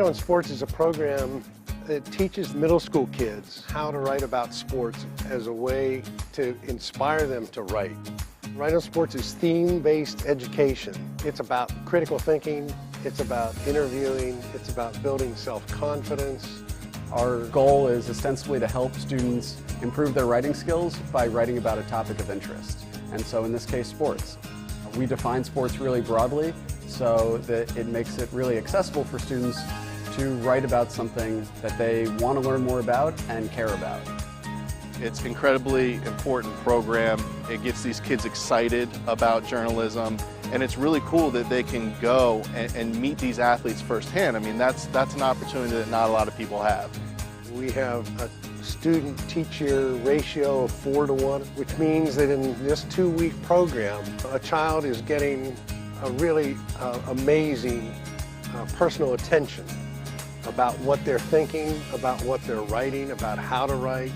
on Sports is a program that teaches middle school kids how to write about sports as a way to inspire them to write. Write on Sports is theme-based education. It's about critical thinking, it's about interviewing, it's about building self-confidence. Our goal is ostensibly to help students improve their writing skills by writing about a topic of interest. And so in this case, sports. We define sports really broadly so that it makes it really accessible for students to write about something that they want to learn more about and care about. It's an incredibly important program. It gets these kids excited about journalism, and it's really cool that they can go and meet these athletes firsthand. I mean, that's an opportunity that not a lot of people have. We have a student-teacher ratio of 4-to-1, which means that in this 2-week program, a child is getting a really amazing personal attention about what they're thinking, about what they're writing, about how to write.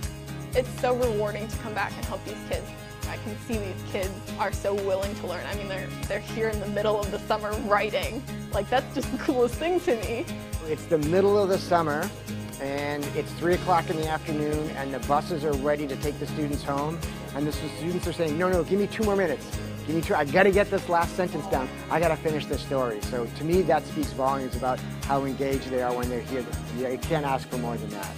It's so rewarding to come back and help these kids. I can see these kids are so willing to learn. I mean, they're here in the middle of the summer writing. Like, that's just the coolest thing to me. It's the middle of the summer, and it's 3 o'clock in the afternoon, and the buses are ready to take the students home. And the students are saying, no, give me 2 more minutes. Give me 2, I gotta get this last sentence down. I gotta finish this story. So to me, that speaks volumes about how engaged they are when they're here. You can't ask for more than that.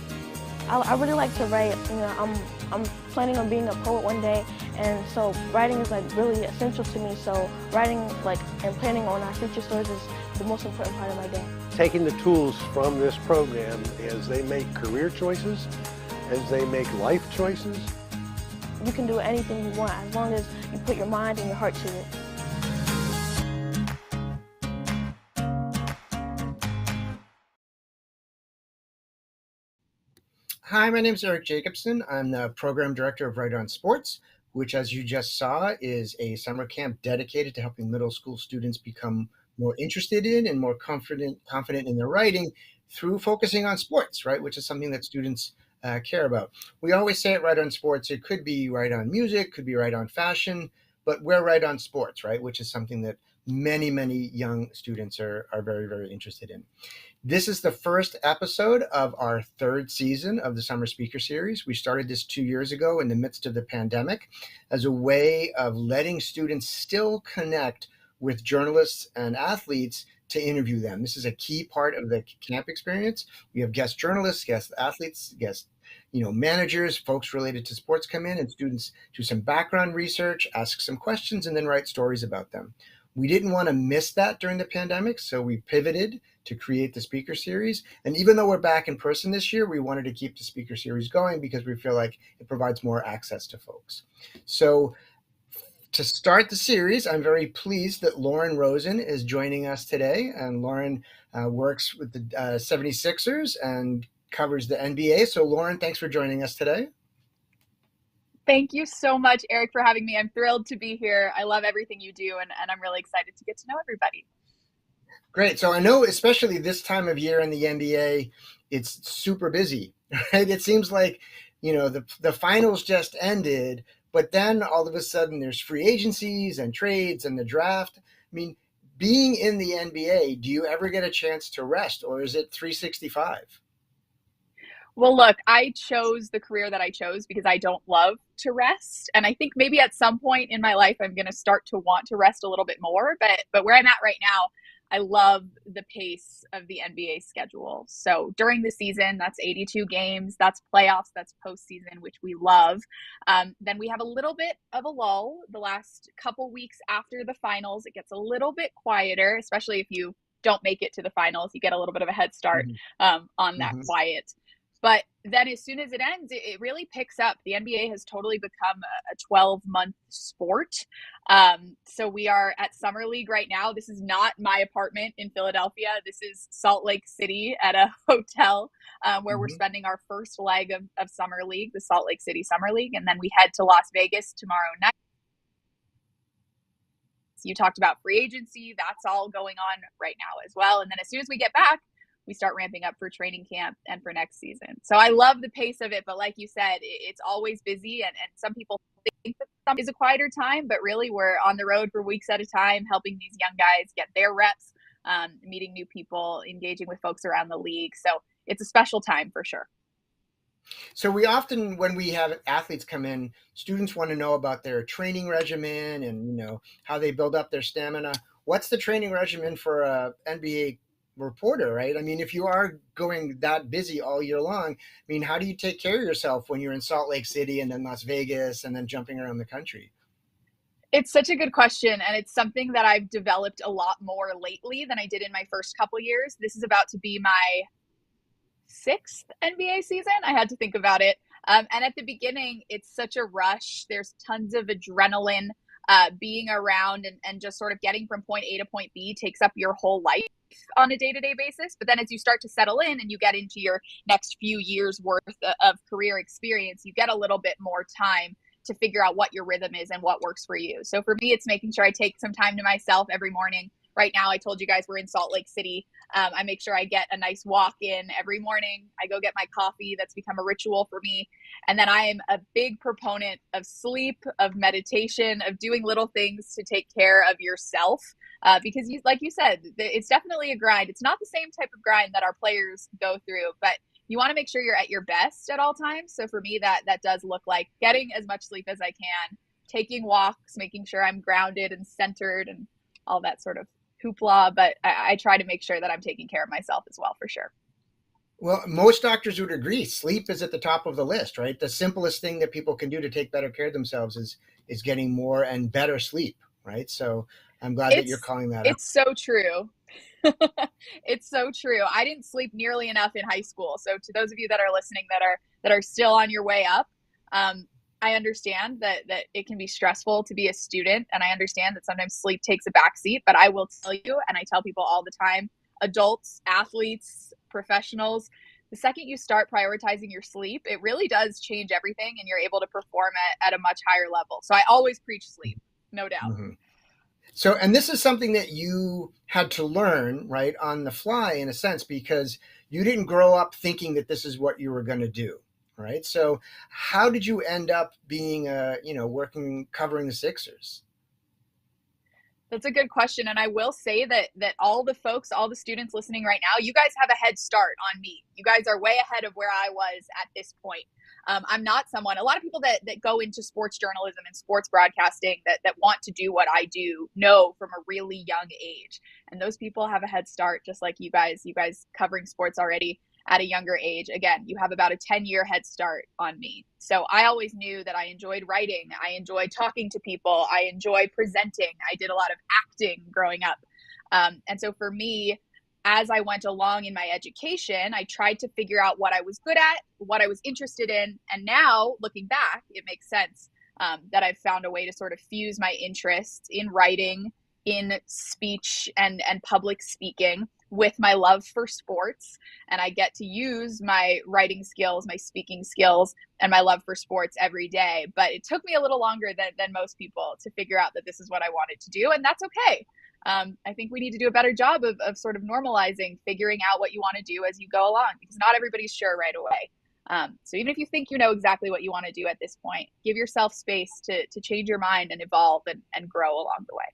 I really like to write. You know, I'm planning on being a poet one day, and so writing is like really essential to me. So writing and planning on our future stories is the most important part of my day. Taking the tools from this program as they make career choices, as they make life choices. You can do anything you want as long as you put your mind and your heart to it. Hi, my name is Eric Jacobson. I'm the program director of Write on Sports, which, as you just saw, is a summer camp dedicated to helping middle school students become more interested in and more confident in their writing through focusing on sports, right? Which is something that students care about. We always say at Write on Sports, it could be write on music, could be write on fashion, but we're Write on Sports, right? Which is something that many young students are very, very interested in. This is the first episode of our 3rd season of the Summer Speaker Series. We started this 2 years ago in the midst of the pandemic as a way of letting students still connect with journalists and athletes to interview them. This is a key part of the camp experience. We have guest journalists, guest athletes, guest managers, folks related to sports come in, and students do some background research, ask some questions, and then write stories about them. We didn't want to miss that during the pandemic, so we pivoted to create the speaker series. And even though we're back in person this year, we wanted to keep the speaker series going because we feel like it provides more access to folks. So to start the series, I'm very pleased that Lauren Rosen is joining us today. And Lauren works with the 76ers and covers the NBA. So Lauren, thanks for joining us today. Thank you so much, Eric, for having me. I'm thrilled to be here. I love everything you do, and I'm really excited to get to know everybody. Great. So I know, especially this time of year in the NBA, it's super busy, right? It seems like, the finals just ended, but then all of a sudden there's free agencies and trades and the draft. I mean, being in the NBA, do you ever get a chance to rest, or is it 365? Well, look, I chose the career that I chose because I don't love to rest. And I think maybe at some point in my life, I'm going to start to want to rest a little bit more. But where I'm at right now, I love the pace of the NBA schedule. So during the season, that's 82 games, that's playoffs, that's postseason, which we love. Then we have a little bit of a lull the last couple weeks after the finals. It gets a little bit quieter, especially if you don't make it to the finals. You get a little bit of a head start on that quiet. But then as soon as it ends, it really picks up. The NBA has totally become a 12-month sport. So we are at Summer League right now. This is not my apartment in Philadelphia. This is Salt Lake City at a hotel where we're spending our first leg of Summer League, the Salt Lake City Summer League. And then we head to Las Vegas tomorrow night. You talked about free agency. That's all going on right now as well. And then as soon as we get back, we start ramping up for training camp and for next season. So I love the pace of it, but like you said, it's always busy, and some people think that summer is a quieter time, but really we're on the road for weeks at a time, helping these young guys get their reps meeting new people, engaging with folks around the league. So it's a special time for sure. So we often, when we have athletes come in, students want to know about their training regimen and, how they build up their stamina. What's the training regimen for a NBA reporter, right? I mean, if you are going that busy all year long, I mean, how do you take care of yourself when you're in Salt Lake City and then Las Vegas and then jumping around the country? It's such a good question, and it's something that I've developed a lot more lately than I did in my first couple years. This is about to be my 6th NBA season. I had to think about it. And at the beginning, it's such a rush. There's tons of adrenaline. Being around and just sort of getting from point A to point B takes up your whole life on a day-to-day basis. But then as you start to settle in and you get into your next few years worth of career experience, you get a little bit more time to figure out what your rhythm is and what works for you. So for me, it's making sure I take some time to myself every morning. Right now, I told you guys we're in Salt Lake City. I make sure I get a nice walk in every morning. I go get my coffee. That's become a ritual for me. And then I am a big proponent of sleep, of meditation, of doing little things to take care of yourself. Because like you said, it's definitely a grind. It's not the same type of grind that our players go through, but you want to make sure you're at your best at all times. So for me, that does look like getting as much sleep as I can, taking walks, making sure I'm grounded and centered and all that sort of hoopla. But I try to make sure that I'm taking care of myself as well, for sure. Well, most doctors would agree. Sleep is at the top of the list, right? The simplest thing that people can do to take better care of themselves is getting more and better sleep, right? So I'm glad that you're calling that out. It's so true. It's so true. I didn't sleep nearly enough in high school. So to those of you that are listening that are still on your way up, I understand that it can be stressful to be a student, and I understand that sometimes sleep takes a backseat, but I will tell you, and I tell people all the time, adults, athletes, professionals, the second you start prioritizing your sleep, it really does change everything, and you're able to perform at a much higher level. So I always preach sleep, no doubt. Mm-hmm. So, and this is something that you had to learn, right, on the fly in a sense, because you didn't grow up thinking that this is what you were going to do, right? So how did you end up being, working, covering the Sixers? That's a good question. And I will say that all the folks, all the students listening right now, you guys have a head start on me. You guys are way ahead of where I was at this point. I'm not someone, a lot of people that go into sports journalism and sports broadcasting that want to do what I do know from a really young age. And those people have a head start, just like you guys covering sports already at a younger age. Again, you have about a 10-year head start on me. So I always knew that I enjoyed writing. I enjoyed talking to people. I enjoy presenting. I did a lot of acting growing up. And so for me, as I went along in my education, I tried to figure out what I was good at, what I was interested in. And now looking back, it makes sense that I've found a way to sort of fuse my interests in writing, in speech and public speaking with my love for sports. And I get to use my writing skills, my speaking skills, and my love for sports every day. But it took me a little longer than most people to figure out that this is what I wanted to do. And that's okay. I think we need to do a better job of sort of normalizing, figuring out what you want to do as you go along, because not everybody's sure right away. So even if you think you know exactly what you want to do at this point, give yourself space to change your mind and evolve and grow along the way.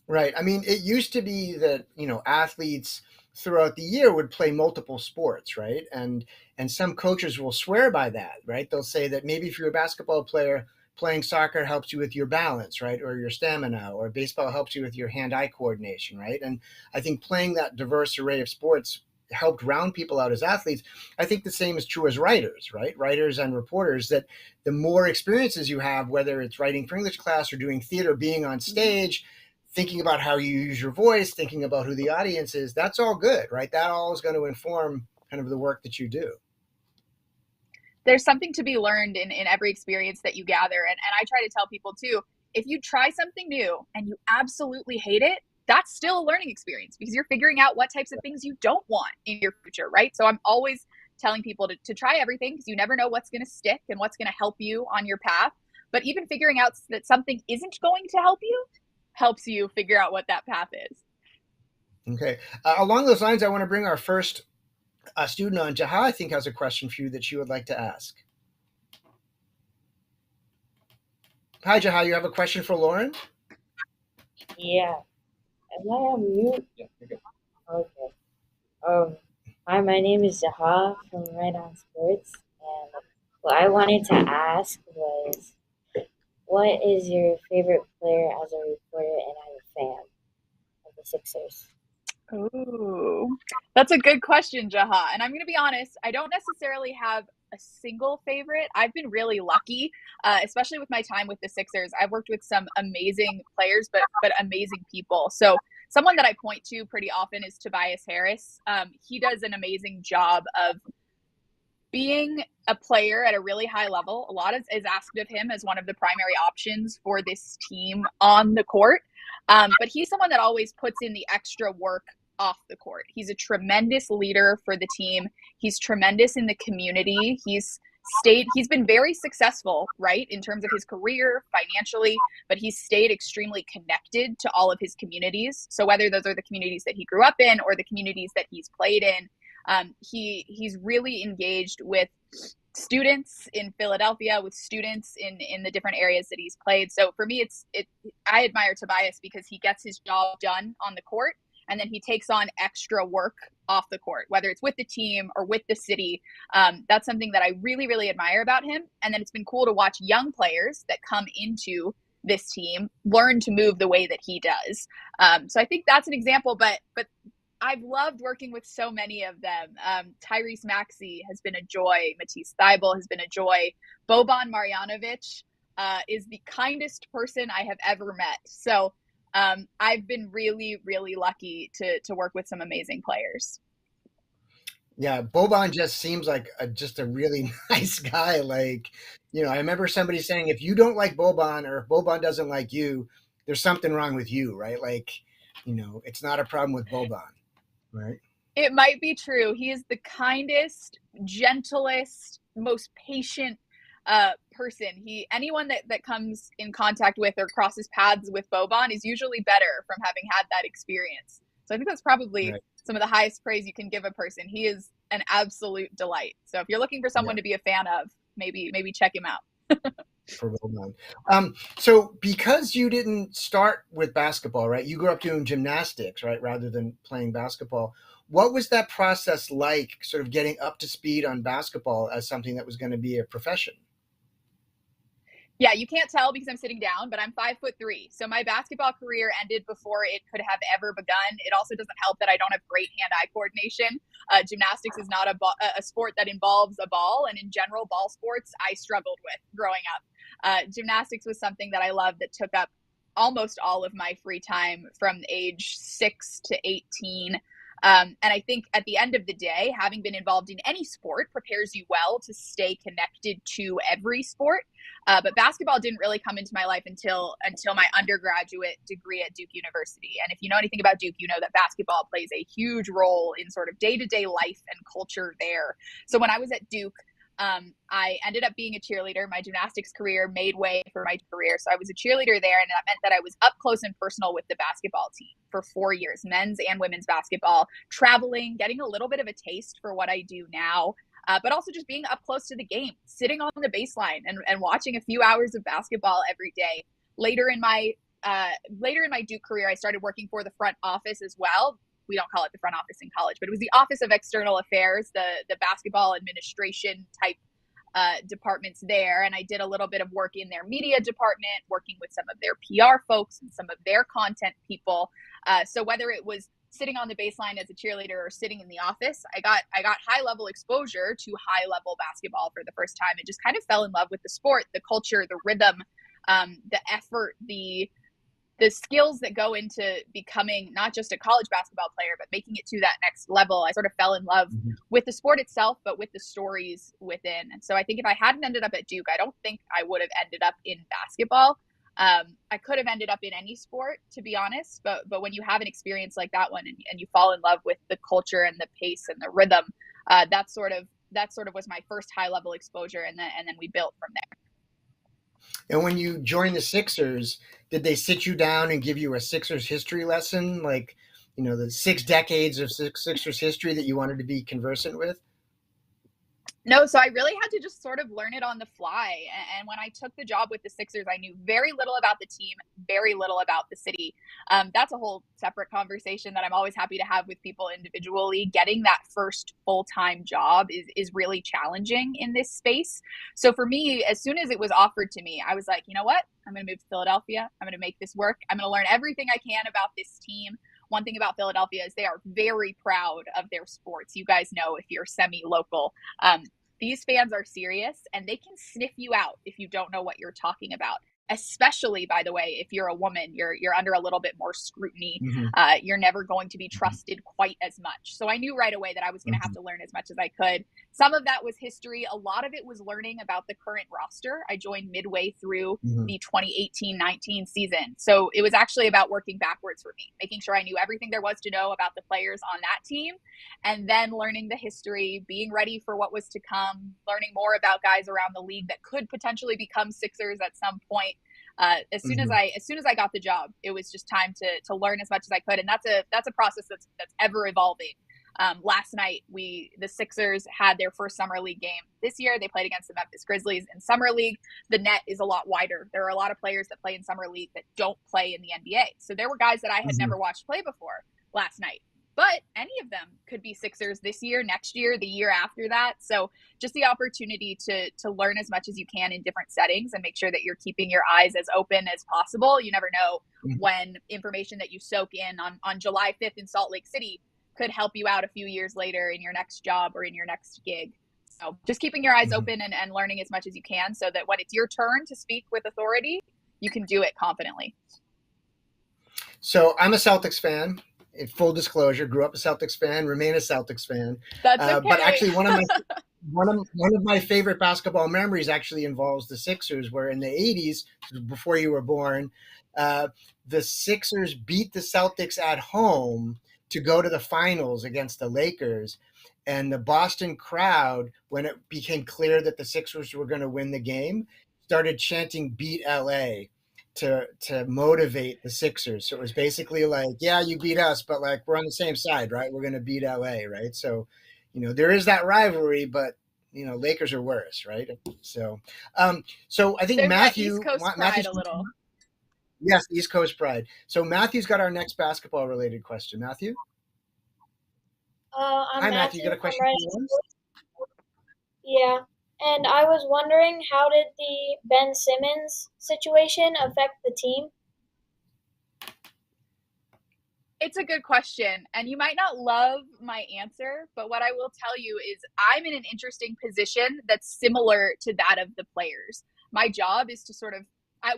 Right. I mean, it used to be that, athletes throughout the year would play multiple sports, right? And some coaches will swear by that, right? They'll say that maybe if you're a basketball player, playing soccer helps you with your balance, right? Or your stamina, or baseball helps you with your hand-eye coordination, right? And I think playing that diverse array of sports helped round people out as athletes. I think the same is true as writers, right? Writers and reporters, that the more experiences you have, whether it's writing for English class or doing theater, being on stage, thinking about how you use your voice, thinking about who the audience is, that's all good, right? That all is going to inform kind of the work that you do. There's something to be learned in every experience that you gather. And I try to tell people too, if you try something new and you absolutely hate it, that's still a learning experience, because you're figuring out what types of things you don't want in your future, right? So I'm always telling people to try everything, because you never know what's going to stick and what's going to help you on your path. But even figuring out that something isn't going to help you helps you figure out what that path is. Okay. Along those lines, I want to bring our first student on. Jaha, I think, has a question for you that she would like to ask. Hi, Jaha, you have a question for Lauren? Yeah. Am I on mute? Yeah, you're good. Okay. Hi, my name is Zaha from Right On Sports, and what I wanted to ask was, what is your favorite player as a reporter and as a fan of the Sixers? Ooh, that's a good question, Jaha. And I'm going to be honest, I don't necessarily have a single favorite. I've been really lucky, especially with my time with the Sixers. I've worked with some amazing players, but amazing people. So someone that I point to pretty often is Tobias Harris. He does an amazing job of being a player at a really high level. A lot is asked of him as one of the primary options for this team on the court. But he's someone that always puts in the extra work off the court. He's a tremendous leader for the team. He's tremendous in the community. He's been very successful, right, in terms of his career financially, but he's stayed extremely connected to all of his communities. So whether those are the communities that he grew up in or the communities that he's played in, he's really engaged with students in Philadelphia, with students in the different areas that he's played. So for me, I admire Tobias because he gets his job done on the court, and then he takes on extra work off the court, whether it's with the team or with the city. That's something that I really, really admire about him. And then it's been cool to watch young players that come into this team learn to move the way that he does. So I think that's an example, but I've loved working with so many of them. Tyrese Maxey has been a joy. Matisse Thybulle has been a joy. Boban Marjanovic is the kindest person I have ever met. So I've been really, really lucky to work with some amazing players. Yeah, Boban just seems like just a really nice guy. Like, I remember somebody saying, if you don't like Boban or if Boban doesn't like you, there's something wrong with you, right? Like, it's not a problem with Boban, right? It might be true. He is the kindest, gentlest, most patient person. Anyone that comes in contact with or crosses paths with Boban is usually better from having had that experience. So I think that's probably Right. some of the highest praise you can give a person. He is an absolute delight. So if you're looking for someone Yeah. to be a fan of, maybe check him out. For Boban. So because you didn't start with basketball, right? You grew up doing gymnastics, right, rather than playing basketball. What was that process like, sort of getting up to speed on basketball as something that was going to be a profession? Yeah, you can't tell because I'm sitting down, but I'm 5'3". So my basketball career ended before it could have ever begun. It also doesn't help that I don't have great hand-eye coordination. Gymnastics is not a sport that involves a ball, and in general, ball sports I struggled with growing up. Gymnastics was something that I loved that took up almost all of my free time from age 6 to 18. And I think at the end of the day, having been involved in any sport prepares you well to stay connected to every sport. But basketball didn't really come into my life until my undergraduate degree at Duke University. And if you know anything about Duke, you know that basketball plays a huge role in sort of day-to-day life and culture there. So when I was at Duke, I ended up being a cheerleader. My gymnastics career made way for my career. So I was a cheerleader there, and that meant that I was up close and personal with the basketball team for 4 years, men's and women's basketball, traveling, getting a little bit of a taste for what I do now. But also just being up close to the game, sitting on the baseline and watching a few hours of basketball every day. Later in my Duke career, I started working for the front office as well. We don't call it the front office in college, but it was the Office of External Affairs, the basketball administration type departments there. And I did a little bit of work in their media department, working with some of their PR folks and some of their content people. So whether it was sitting on the baseline as a cheerleader or sitting in the office, I got high level exposure to high level basketball for the first time, and just kind of fell in love with the sport, the culture, the rhythm, the effort, the skills that go into becoming not just a college basketball player, but making it to that next level. I sort of fell in love with the sport itself, but with the stories within. And so I think if I hadn't ended up at Duke, I don't think I would have ended up in basketball. I could have ended up in any sport, to be honest, but when you have an experience like that one and you fall in love with the culture and the pace and the rhythm, that sort of was my first high level exposure, and then we built from there. And when you joined the Sixers, did they sit you down and give you a Sixers history lesson, like, the 6 decades of Sixers history that you wanted to be conversant with? No, so I really had to just sort of learn it on the fly. And when I took the job with the Sixers, I knew very little about the team, very little about the city. That's a whole separate conversation that I'm always happy to have with people individually. Getting that first full-time job is really challenging in this space. So for me, as soon as it was offered to me, I was like, you know what? I'm going to move to Philadelphia. I'm going to make this work. I'm going to learn everything I can about this team. One thing about Philadelphia is they are very proud of their sports. You guys know if you're semi-local. These fans are serious and they can sniff you out if you don't know what you're talking about. Especially, by the way, if you're a woman, you're under a little bit more scrutiny. You're never going to be trusted quite as much. So I knew right away that I was going to have to learn as much as I could. Some of that was history. A lot of it was learning about the current roster. I joined midway through the 2018-19 season. So it was actually about working backwards for me, making sure I knew everything there was to know about the players on that team, and then learning the history, being ready for what was to come, learning more about guys around the league that could potentially become Sixers at some point. As soon as I got the job, it was just time to learn as much as I could, and that's a process that's ever evolving. Last night, the Sixers had their first summer league game this year. They played against the Memphis Grizzlies in summer league. The net is a lot wider. There are a lot of players that play in summer league that don't play in the NBA. So there were guys that I had never watched play before last night. But any of them could be Sixers this year, next year, the year after that. So just the opportunity to learn as much as you can in different settings and make sure that you're keeping your eyes as open as possible. You never know when information that you soak in on July 5th in Salt Lake City could help you out a few years later in your next job or in your next gig. So just keeping your eyes open and learning as much as you can so that when it's your turn to speak with authority, you can do it confidently. So I'm a Celtics fan. In full disclosure, grew up a Celtics fan, remain a Celtics fan. That's okay. But actually, one of my favorite basketball memories actually involves the Sixers, where in the 80s, before you were born, the Sixers beat the Celtics at home to go to the finals against the Lakers. And the Boston crowd, when it became clear that the Sixers were going to win the game, started chanting "Beat LA" to motivate the Sixers. So it was basically like, yeah, you beat us, but like we're on the same side, right? We're going to beat LA, right? So, there is that rivalry, but Lakers are worse, right? So, so I think There's Matthew, East Coast pride a little. Yes, East Coast pride. So Matthew's got our next basketball related question. Matthew. I'm Hi, Matthew. You got a question for us? Yeah. And I was wondering, how did the Ben Simmons situation affect the team? It's a good question, and you might not love my answer, but what I will tell you is I'm in an interesting position that's similar to that of the players. My job is to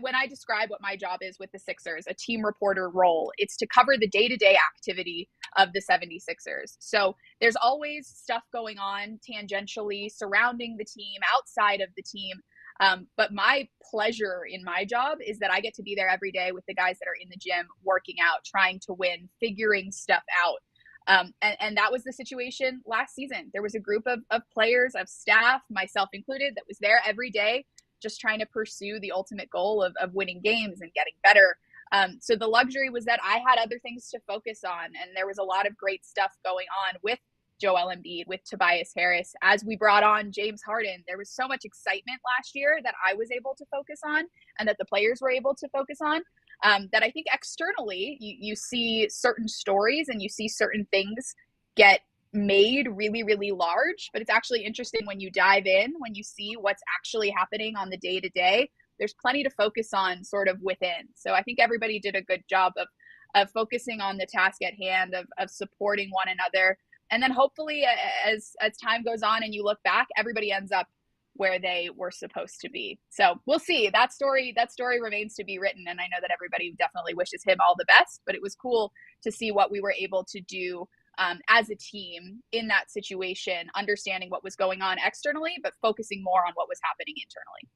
when I describe what my job is with the Sixers, a team reporter role, it's to cover the day-to-day activity of the 76ers. So there's always stuff going on tangentially surrounding the team, outside of the team. But my pleasure in my job is that I get to be there every day with the guys that are in the gym, working out, trying to win, figuring stuff out. And that was the situation last season. There was a group of players, of staff, myself included, that was there every day, just trying to pursue the ultimate goal of winning games and getting better. So the luxury was that I had other things to focus on, and there was a lot of great stuff going on with Joel Embiid, with Tobias Harris. As we brought on James Harden, there was so much excitement last year that I was able to focus on and that the players were able to focus on, that I think externally you see certain stories and you see certain things get made really, really large, but it's actually interesting when you dive in, when you see what's actually happening on the day-to-day. There's plenty to focus on sort of within. So I think everybody did a good job of focusing on the task at hand, of supporting one another. And then hopefully as time goes on and you look back, everybody ends up where they were supposed to be. So we'll see. That story remains to be written. And I know that everybody definitely wishes him all the best, but it was cool to see what we were able to do as a team in that situation, understanding what was going on externally, but focusing more on what was happening internally.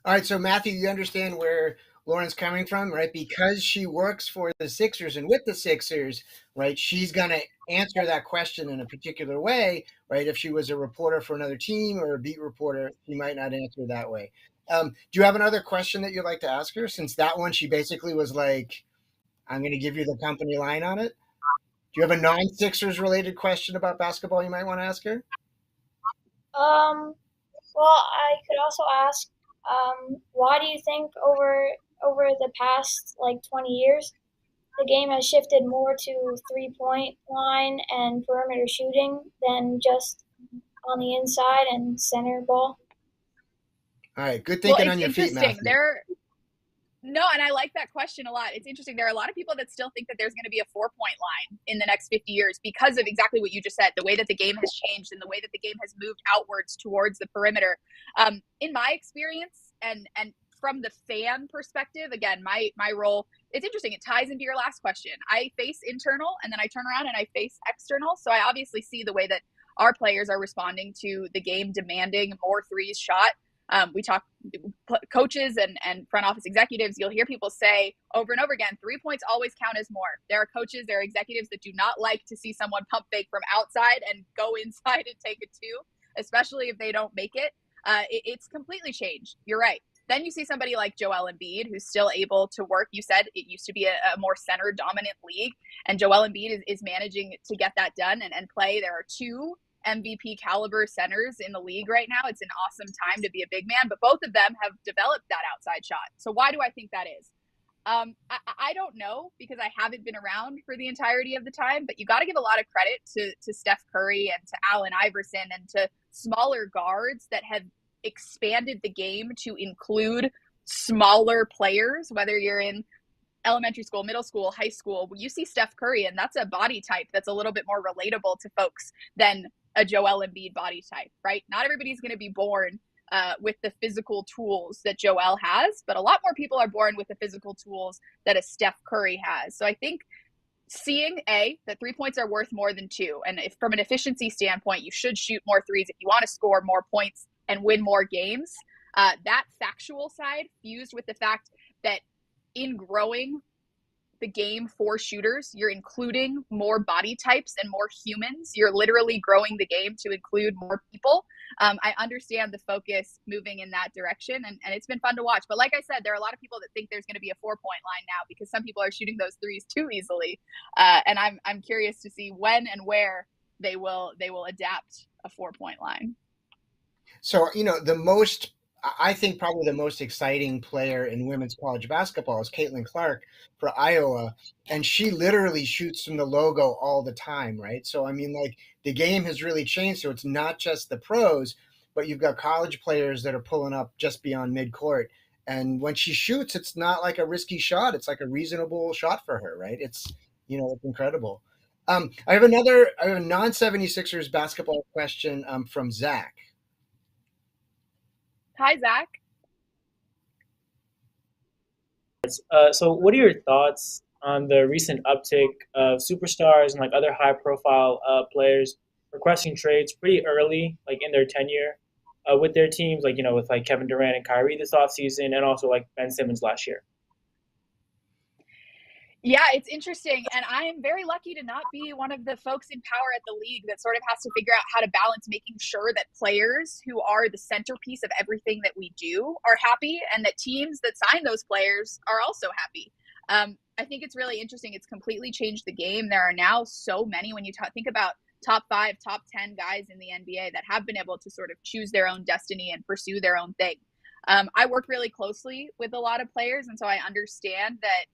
All right, so Matthew, you understand where Lauren's coming from, right? Because she works for the Sixers and with the Sixers, right, she's going to answer that question in a particular way, right? If she was a reporter for another team or a beat reporter, she might not answer that way. Do you have another question that you'd like to ask her? Since that one, she basically was like, I'm going to give you the company line on it. Do you have a non-Sixers related question about basketball you might want to ask her? Well, I could also ask, why do you think over the past like 20 years, the game has shifted more to 3-point line and perimeter shooting than just on the inside and center ball? All right, good Well, thinking it's on your feet, interesting. Matthew. No, and I like that question a lot. It's interesting. There are a lot of people that still think that there's going to be a 4-point line in the next 50 years because of exactly what you just said, the way that the game has changed and the way that the game has moved outwards towards the perimeter. In my experience, and from the fan perspective, again, my role, it's interesting. It ties into your last question. I face internal, and then I turn around and I face external. So I obviously see the way that our players are responding to the game demanding more threes shot. We talk coaches and front office executives, you'll hear people say over and over again, 3 points always count as more. There are coaches, there are executives that do not like to see someone pump fake from outside and go inside and take a 2, especially if they don't make it. It's completely changed. You're right. Then you see somebody like Joel Embiid, who's still able to work. You said it used to be a more center dominant league, and Joel Embiid is managing to get that done and play. There are 2 MVP caliber centers in the league right now. It's an awesome time to be a big man, but both of them have developed that outside shot. So why do I think that is? I don't know because I haven't been around for the entirety of the time, but you got to give a lot of credit to Steph Curry and to Allen Iverson and to smaller guards that have expanded the game to include smaller players, whether you're in elementary school, middle school, high school. You see Steph Curry, and that's a body type that's a little bit more relatable to folks than a Joel Embiid body type, right? Not everybody's going to be born with the physical tools that Joel has, but a lot more people are born with the physical tools that a Steph Curry has. So I think seeing that 3 points are worth more than 2, and if from an efficiency standpoint, you should shoot more threes if you want to score more points and win more games. That factual side fused with the fact that in growing the game for shooters, you're including more body types and more humans. You're literally growing the game to include more people. I understand the focus moving in that direction, and it's been fun to watch. But like I said, there are a lot of people that think there's going to be a 4-point line now because some people are shooting those threes too easily. And I'm curious to see when and where they will adapt a 4-point line. So, I think probably the most exciting player in women's college basketball is Caitlin Clark for Iowa, and she literally shoots from the logo all the time, right? So, I mean, like the game has really changed. So it's not just the pros, but you've got college players that are pulling up just beyond midcourt. And when she shoots, it's not like a risky shot. It's like a reasonable shot for her, right? It's incredible. I have a non-76ers basketball question from Zach. Hi, Zach. So what are your thoughts on the recent uptick of superstars and like other high-profile players requesting trades pretty early, like in their tenure with their teams, like with like Kevin Durant and Kyrie this offseason, and also like Ben Simmons last year? Yeah, it's interesting. And I am very lucky to not be one of the folks in power at the league that sort of has to figure out how to balance making sure that players who are the centerpiece of everything that we do are happy and that teams that sign those players are also happy. I think it's really interesting. It's completely changed the game. There are now so many, when you think about top 5, top 10 guys in the NBA that have been able to sort of choose their own destiny and pursue their own thing. I work really closely with a lot of players, and so I understand that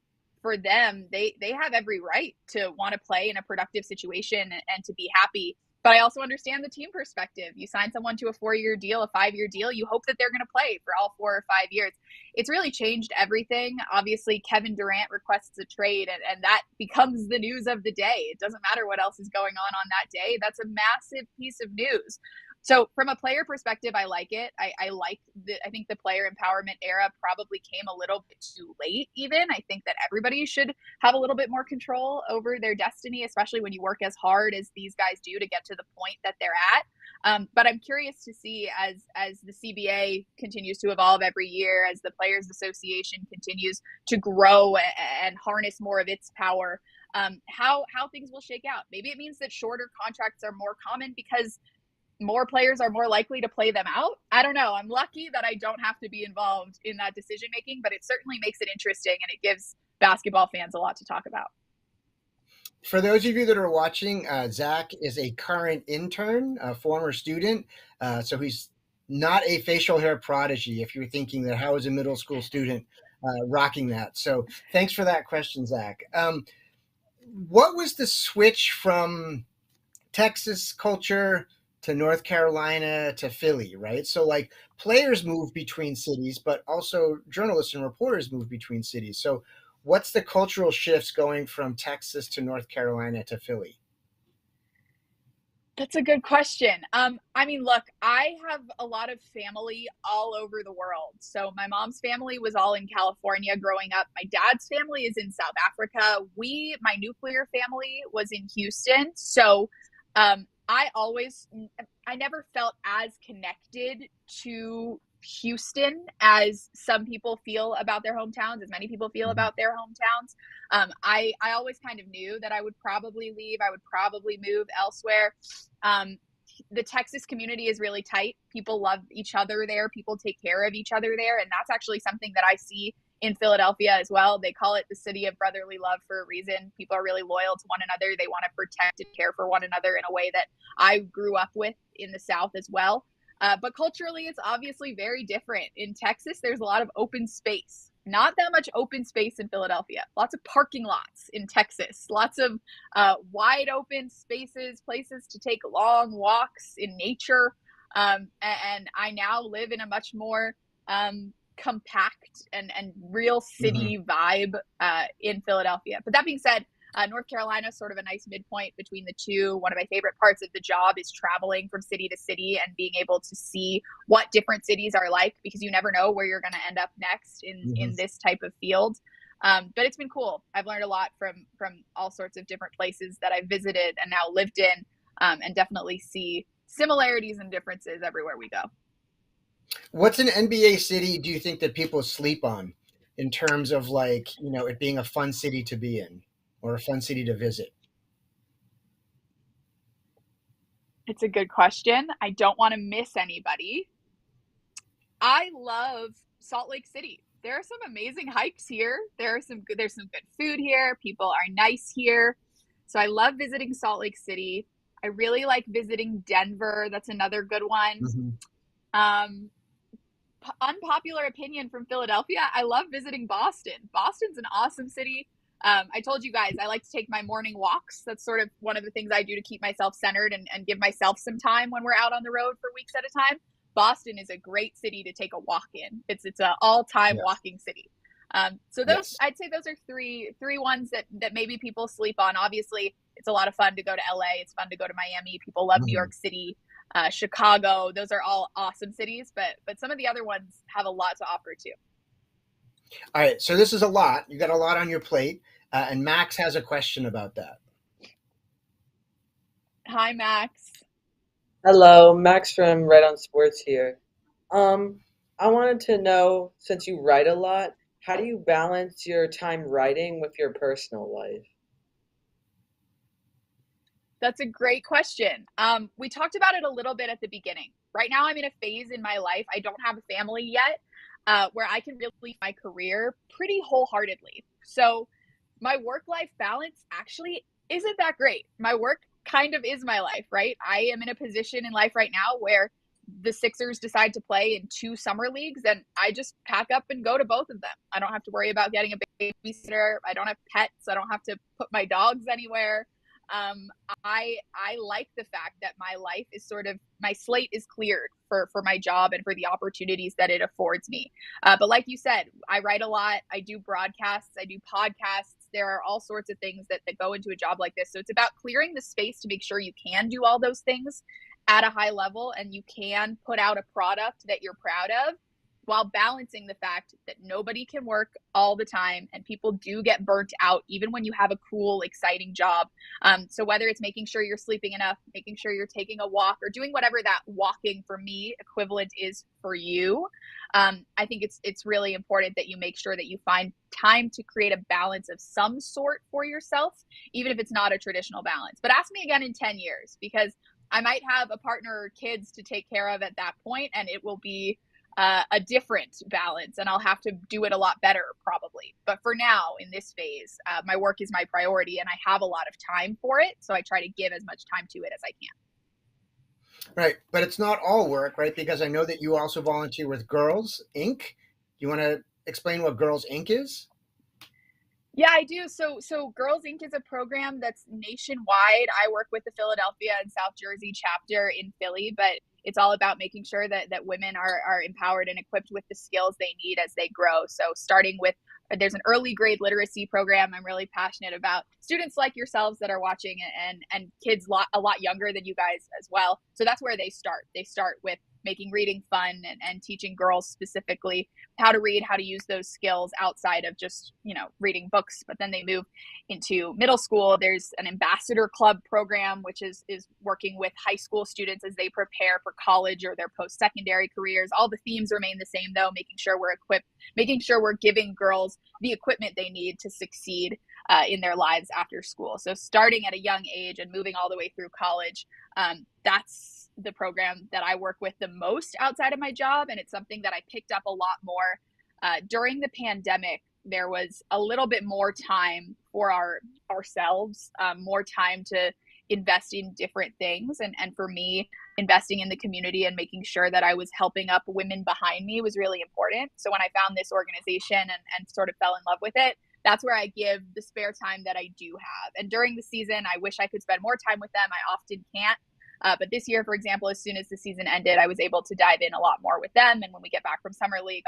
for them, they have every right to want to play in a productive situation and to be happy. But I also understand the team perspective. You sign someone to a 4-year deal, a 5-year deal, you hope that they're going to play for all 4 or 5 years. It's really changed everything. Obviously, Kevin Durant requests a trade, and that becomes the news of the day. It doesn't matter what else is going on that day. That's a massive piece of news. So from a player perspective, I like it. I think the player empowerment era probably came a little bit too late even. I think that everybody should have a little bit more control over their destiny, especially when you work as hard as these guys do to get to the point that they're at. But I'm curious to see as the CBA continues to evolve every year, as the Players Association continues to grow and harness more of its power, how things will shake out. Maybe it means that shorter contracts are more common because more players are more likely to play them out. I don't know. I'm lucky that I don't have to be involved in that decision making, but it certainly makes it interesting and it gives basketball fans a lot to talk about. For those of you that are watching, Zach is a current intern, a former student, so he's not a facial hair prodigy. If you're thinking that, how is a middle school student rocking that? So thanks for that question, Zach. What was the switch from Texas culture to North Carolina to Philly, right? So like players move between cities, but also journalists and reporters move between cities. So what's the cultural shifts going from Texas to North Carolina to Philly? That's a good question. I mean, look, I have a lot of family all over the world. So my mom's family was all in California growing up. My dad's family is in South Africa. My nuclear family was in Houston. So I never felt as connected to Houston as some people feel about their hometowns, as many people feel about their hometowns. I always kind of knew that I would probably leave. I would probably move elsewhere. The Texas community is really tight. People love each other there. People take care of each other there. And that's actually something that I see in Philadelphia as well. They call it the city of brotherly love for a reason. People are really loyal to one another. They want to protect and care for one another in a way that I grew up with in the South as well. But culturally, it's obviously very different. In Texas, there's a lot of open space. Not that much open space in Philadelphia. Lots of parking lots in Texas. Lots of wide open spaces, places to take long walks in nature. And I now live in a much more compact and real city vibe in Philadelphia. But that being said, North Carolina is sort of a nice midpoint between the two. One of my favorite parts of the job is traveling from city to city and being able to see what different cities are like, because you never know where you're going to end up next in this type of field. But it's been cool. I've learned a lot from all sorts of different places that I've visited and now lived in, and definitely see similarities and differences everywhere we go. What's an NBA city do you think that people sleep on in terms of like, it being a fun city to be in or a fun city to visit? It's a good question. I don't want to miss anybody. I love Salt Lake City. There are some amazing hikes here. There's some good food here. People are nice here. So I love visiting Salt Lake City. I really like visiting Denver. That's another good one. Unpopular opinion from Philadelphia, I love visiting Boston. Boston's an awesome city. I told you guys I like to take my morning walks. That's sort of one of the things I do to keep myself centered and give myself some time when we're out on the road for weeks at a time. Boston is a great city to take a walk in. It's an all-time walking city. So those, I'd say those are three ones that maybe people sleep on. Obviously, it's a lot of fun to go to LA. It's fun to go to Miami. People love New York City, Chicago. Those are all awesome cities, but some of the other ones have a lot to offer too. All right, so this is a lot. You got a lot on your plate, and Max has a question about that. Hi, Max. Hello, Max from Right on Sports here. I wanted to know, since you write a lot, how do you balance your time writing with your personal life? That's a great question. We talked about it a little bit at the beginning. Right now, I'm in a phase in my life. I don't have a family yet, where I can really my career pretty wholeheartedly. So my work-life balance actually isn't that great. My work kind of is my life, right? I am in a position in life right now where the Sixers decide to play in 2 summer leagues, and I just pack up and go to both of them. I don't have to worry about getting a babysitter. I don't have pets. I don't have to put my dogs anywhere. I like the fact that my life is my slate is cleared for my job and for the opportunities that it affords me. But like you said, I write a lot. I do broadcasts. I do podcasts. There are all sorts of things that go into a job like this. So it's about clearing the space to make sure you can do all those things at a high level and you can put out a product that you're proud of, while balancing the fact that nobody can work all the time and people do get burnt out even when you have a cool, exciting job. So whether it's making sure you're sleeping enough, making sure you're taking a walk, or doing whatever that walking for me equivalent is for you, I think it's really important that you make sure that you find time to create a balance of some sort for yourself, even if it's not a traditional balance. But ask me again in 10 years, because I might have a partner or kids to take care of at that point, and it will be a different balance, and I'll have to do it a lot better probably. But for now, in this phase, my work is my priority, and I have a lot of time for it. So I try to give as much time to it as I can. Right, but it's not all work, right? Because I know that you also volunteer with Girls Inc. Do you want to explain what Girls Inc. is? Yeah, I do. So Girls Inc. is a program that's nationwide. I work with the Philadelphia and South Jersey chapter in Philly, but it's all about making sure that women are empowered and equipped with the skills they need as they grow. So starting with, there's an early grade literacy program I'm really passionate about. Students like yourselves that are watching, and kids a lot younger than you guys as well. So that's where they start. They start with making reading fun and teaching girls specifically how to read, how to use those skills outside of just, reading books. But then they move into middle school. There's an ambassador club program, which is working with high school students as they prepare for college or their post-secondary careers. All the themes remain the same though, making sure we're equipped, making sure we're giving girls the equipment they need to succeed in their lives after school. So starting at a young age and moving all the way through college, that's the program that I work with the most outside of my job. And it's something that I picked up a lot more during the pandemic. There was a little bit more time for ourselves, more time to invest in different things. And for me, investing in the community and making sure that I was helping up women behind me was really important. So when I found this organization and sort of fell in love with it, that's where I give the spare time that I do have. And during the season, I wish I could spend more time with them. I often can't. But this year, for example, as soon as the season ended, I was able to dive in a lot more with them. And when we get back from Summer League,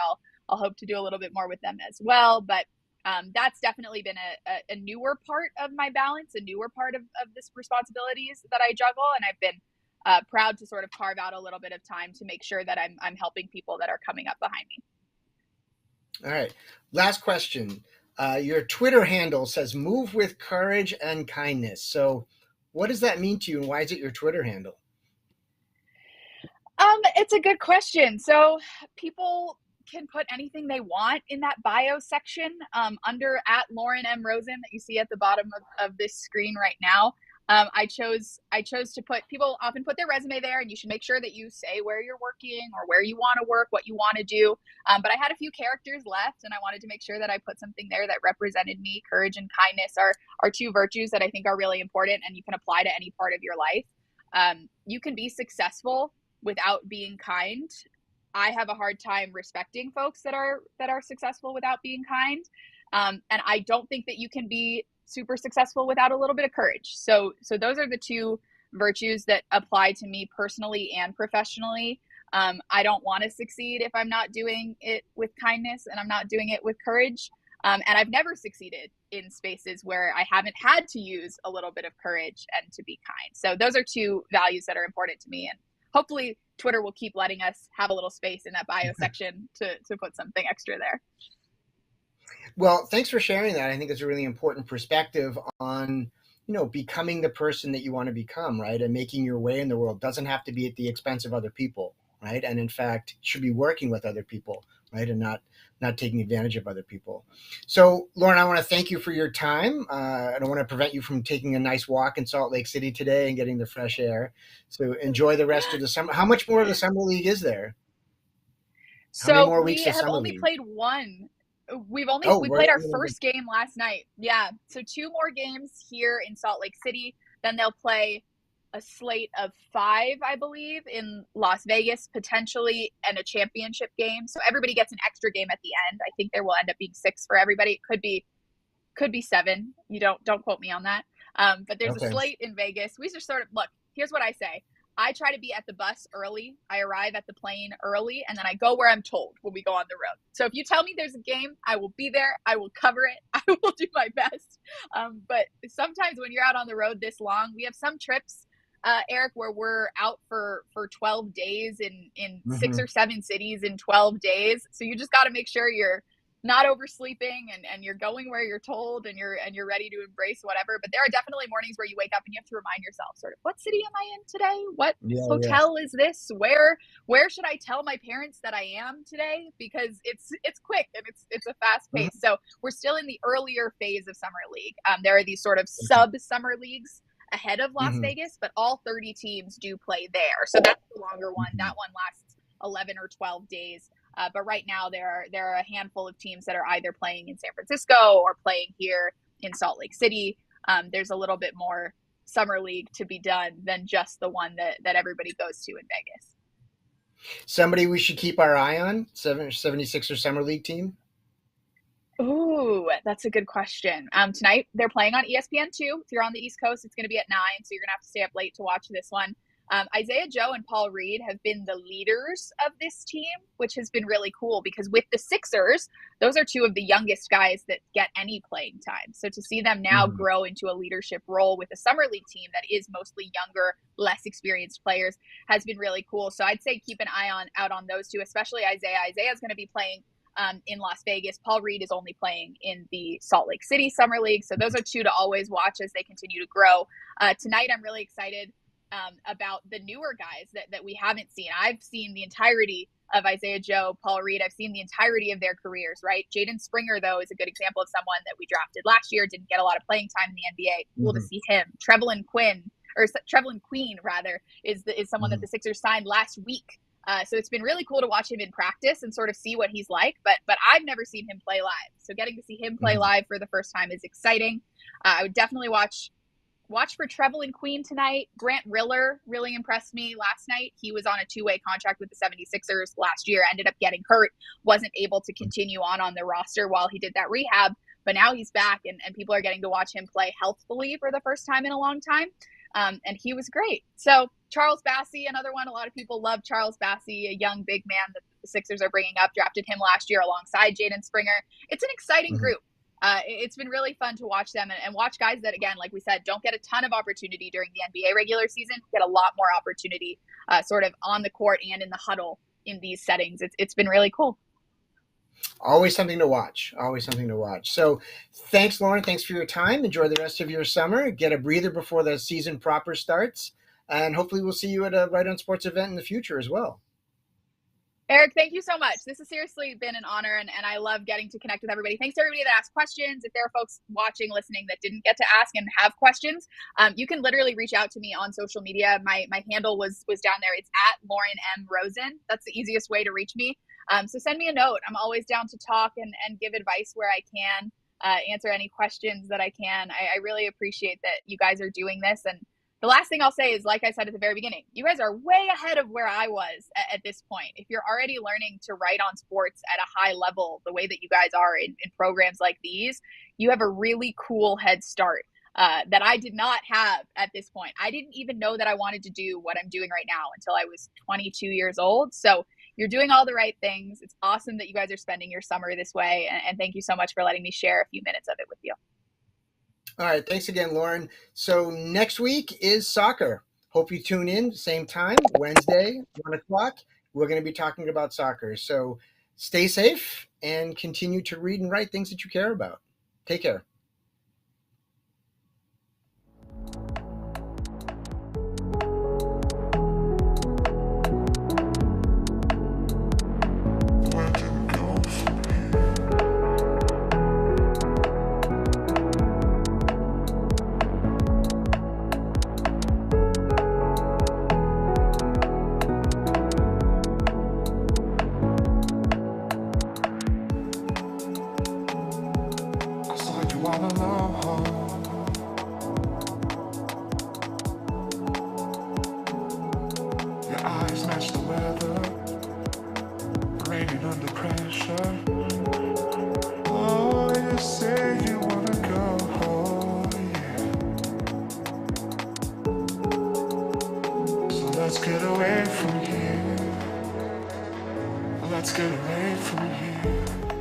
I'll hope to do a little bit more with them as well. But that's definitely been a newer part of my balance, a newer part of this responsibilities that I juggle. And I've been proud to sort of carve out a little bit of time to make sure that I'm helping people that are coming up behind me. All right. Last question. Your Twitter handle says "Move with courage and kindness." So what does that mean to you, and why is it your Twitter handle? It's a good question. So people can put anything they want in that bio section under @Lauren M. Rosen that you see at the bottom of this screen right now. I chose to put, people often put their resume there, and you should make sure that you say where you're working or where you want to work, what you want to do. But I had a few characters left, and I wanted to make sure that I put something there that represented me. Courage and kindness are two virtues that I think are really important, and you can apply to any part of your life. You can be successful without being kind. I have a hard time respecting folks that are successful without being kind. And I don't think that you can be super successful without a little bit of courage. So those are the two virtues that apply to me personally and professionally. I don't want to succeed if I'm not doing it with kindness and I'm not doing it with courage. And I've never succeeded in spaces where I haven't had to use a little bit of courage and to be kind. So those are two values that are important to me. And hopefully Twitter will keep letting us have a little space in that bio section to put something extra there. Well, thanks for sharing that. I think it's a really important perspective on, becoming the person that you want to become, right? And making your way in the world doesn't have to be at the expense of other people, right? And in fact, should be working with other people, right? And not taking advantage of other people. So, Lauren, I want to thank you for your time. I don't want to prevent you from taking a nice walk in Salt Lake City today and getting the fresh air. So enjoy the rest of the summer. How much more of the summer league is there? How many more weeks of have summer only league? played one. We right. played our first game last night. Yeah. So 2 more games here in Salt Lake City. Then they'll play a slate of 5, I believe, in Las Vegas, potentially, and a championship game. So everybody gets an extra game at the end. I think there will end up being 6 for everybody. It could be 7. You don't quote me on that. But there's a slate in Vegas. We just sort of look, here's what I say. I try to be at the bus early. I arrive at the plane early, and then I go where I'm told when we go on the road. So if you tell me there's a game, I will be there. I will cover it. I will do my best. But sometimes when you're out on the road this long, we have some trips, Eric, where we're out for 12 days in 6 or 7 cities in 12 days. So you just got to make sure you're not oversleeping and you're going where you're told and you're ready to embrace whatever. But there are definitely mornings where you wake up and you have to remind yourself sort of, what city am I in today? What hotel is this? Where should I tell my parents that I am today? Because it's quick and it's a fast pace. So we're still in the earlier phase of Summer League. There are these sort of sub-summer leagues ahead of Las Vegas, but all 30 teams do play there. So that's the longer one. That one lasts 11 or 12 days. But right now there are a handful of teams that are either playing in San Francisco or playing here in Salt Lake City. There's a little bit more summer league to be done than just the one that everybody goes to in Vegas. Somebody we should keep our eye on, 76er Summer League team? Ooh, that's a good question. Tonight they're playing on ESPN2. If you're on the East Coast, it's going to be at 9, so you're going to have to stay up late to watch this one. Isaiah Joe and Paul Reed have been the leaders of this team, which has been really cool because with the Sixers, those are two of the youngest guys that get any playing time. So to see them now grow into a leadership role with a summer league team that is mostly younger, less experienced players has been really cool. So I'd say keep an eye out on those two, especially Isaiah. Isaiah's going to be playing in Las Vegas. Paul Reed is only playing in the Salt Lake City Summer League. So those are two to always watch as they continue to grow. Tonight, I'm really excited about the newer guys that we haven't seen. I've seen the entirety of Isaiah Joe, Paul Reed. I've seen the entirety of their careers, right? Jaden Springer, though, is a good example of someone that we drafted last year, didn't get a lot of playing time in the NBA. Cool to see him. Trevelin Queen, rather, is someone that the Sixers signed last week. So it's been really cool to watch him in practice and sort of see what he's like, but I've never seen him play live. So getting to see him play live for the first time is exciting. I would definitely watch for Trevelin Queen tonight. Grant Riller really impressed me last night. He was on a 2-way contract with the 76ers last year, ended up getting hurt, wasn't able to continue on the roster while he did that rehab, but now he's back and people are getting to watch him play healthfully for the first time in a long time. And he was great. So Charles Bassey, another one. A lot of people love Charles Bassey, a young big man that the Sixers are bringing up. Drafted him last year alongside Jaden Springer. It's an exciting group. It's been really fun to watch them and watch guys that, again, like we said, don't get a ton of opportunity during the NBA regular season, get a lot more opportunity sort of on the court and in the huddle in these settings. It's been really cool. Always something to watch. Always something to watch. So thanks, Lauren. Thanks for your time. Enjoy the rest of your summer. Get a breather before the season proper starts. And hopefully we'll see you at a Right On Sports event in the future as well. Eric, thank you so much. This has seriously been an honor, and I love getting to connect with everybody. Thanks to everybody that asked questions. If there are folks watching, listening that didn't get to ask and have questions, you can literally reach out to me on social media. My handle was down there. It's at Lauren M. Rosen. That's the easiest way to reach me. So send me a note. I'm always down to talk and give advice where I can, answer any questions that I can. I really appreciate that you guys are doing this. And the last thing I'll say is, like I said at the very beginning, you guys are way ahead of where I was at this point. If you're already learning to write on sports at a high level, the way that you guys are in programs like these, you have a really cool head start that I did not have at this point. I didn't even know that I wanted to do what I'm doing right now until I was 22 years old. So you're doing all the right things. It's awesome that you guys are spending your summer this way. And thank you so much for letting me share a few minutes of it with you. All right. Thanks again, Lauren. So next week is soccer. Hope you tune in. Same time, Wednesday, 1 o'clock. We're going to be talking about soccer. So stay safe and continue to read and write things that you care about. Take care. Let's get away from here. Let's get away from here.